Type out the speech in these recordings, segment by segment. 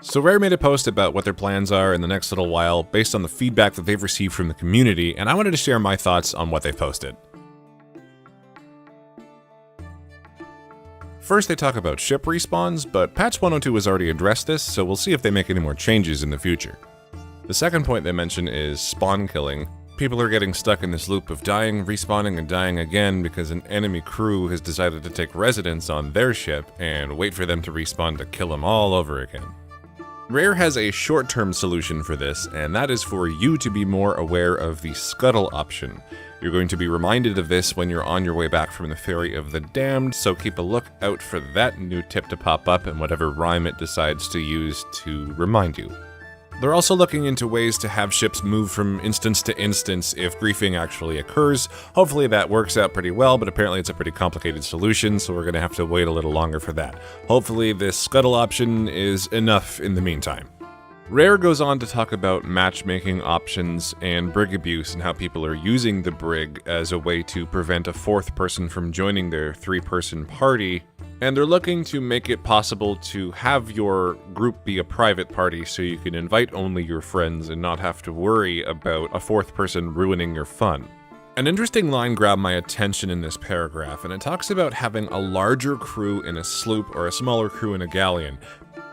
So Rare made a post about what their plans are in the next little while based on the feedback that they've received from the community, and I wanted to share my thoughts on what they posted. First, they talk about ship respawns, but patch 102 has already addressed this, so we'll see if they make any more changes in the future. The second point they mention is spawn killing. People are getting stuck in this loop of dying, respawning, and dying again because an enemy crew has decided to take residence on their ship and wait for them to respawn to kill them all over again. Rare has a short-term solution for this, and that is for you to be more aware of the scuttle option. You're going to be reminded of this when you're on your way back from the Ferry of the Damned, so keep a look out for that new tip to pop up and whatever rhyme it decides to use to remind you. They're also looking into ways to have ships move from instance to instance if griefing actually occurs. Hopefully that works out pretty well, but apparently it's a pretty complicated solution, so we're going to have to wait a little longer for that. Hopefully this scuttle option is enough in the meantime. Rare goes on to talk about matchmaking options and brig abuse and how people are using the brig as a way to prevent a fourth person from joining their three-person party. And they're looking to make it possible to have your group be a private party so you can invite only your friends and not have to worry about a fourth person ruining your fun. An interesting line grabbed my attention in this paragraph, and it talks about having a larger crew in a sloop or a smaller crew in a galleon.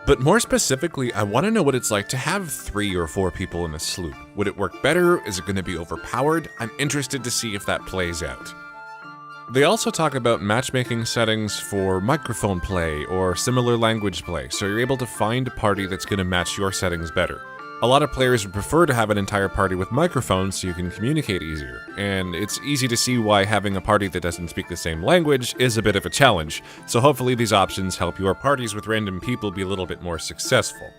But more specifically, I want to know what it's like to have 3 or 4 people in a sloop. Would it work better? Is it going to be overpowered? I'm interested to see if that plays out. They also talk about matchmaking settings for microphone play or similar language play, so you're able to find a party that's going to match your settings better. A lot of players would prefer to have an entire party with microphones so you can communicate easier, and it's easy to see why having a party that doesn't speak the same language is a bit of a challenge, so hopefully these options help your parties with random people be a little bit more successful.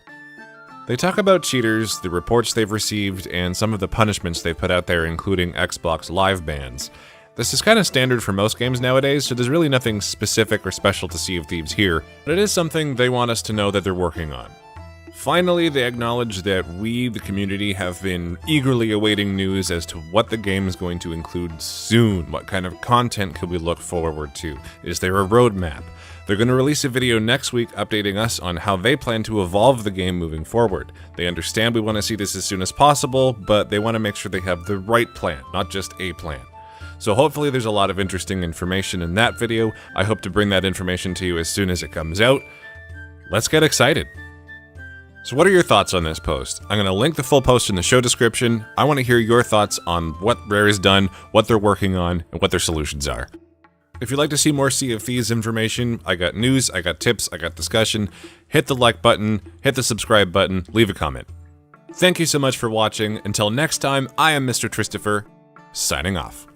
They talk about cheaters, the reports they've received, and some of the punishments they've put out there, including Xbox Live bans. This is kind of standard for most games nowadays, so there's really nothing specific or special to Sea of Thieves here, but it is something they want us to know that they're working on. Finally, they acknowledge that we, the community, have been eagerly awaiting news as to what the game is going to include soon. What kind of content could we look forward to? Is there a roadmap? They're going to release a video next week updating us on how they plan to evolve the game moving forward. They understand we want to see this as soon as possible, but they want to make sure they have the right plan, not just a plan. So hopefully there's a lot of interesting information in that video. I hope to bring that information to you as soon as it comes out. Let's get excited. So what are your thoughts on this post? I'm going to link the full post in the show description. I want to hear your thoughts on what Rare has done, what they're working on, and what their solutions are. If you'd like to see more Sea of Thieves information, I got news, I got tips, I got discussion, hit the like button, hit the subscribe button, leave a comment. Thank you so much for watching. Until next time, I am Mr. Christopher, signing off.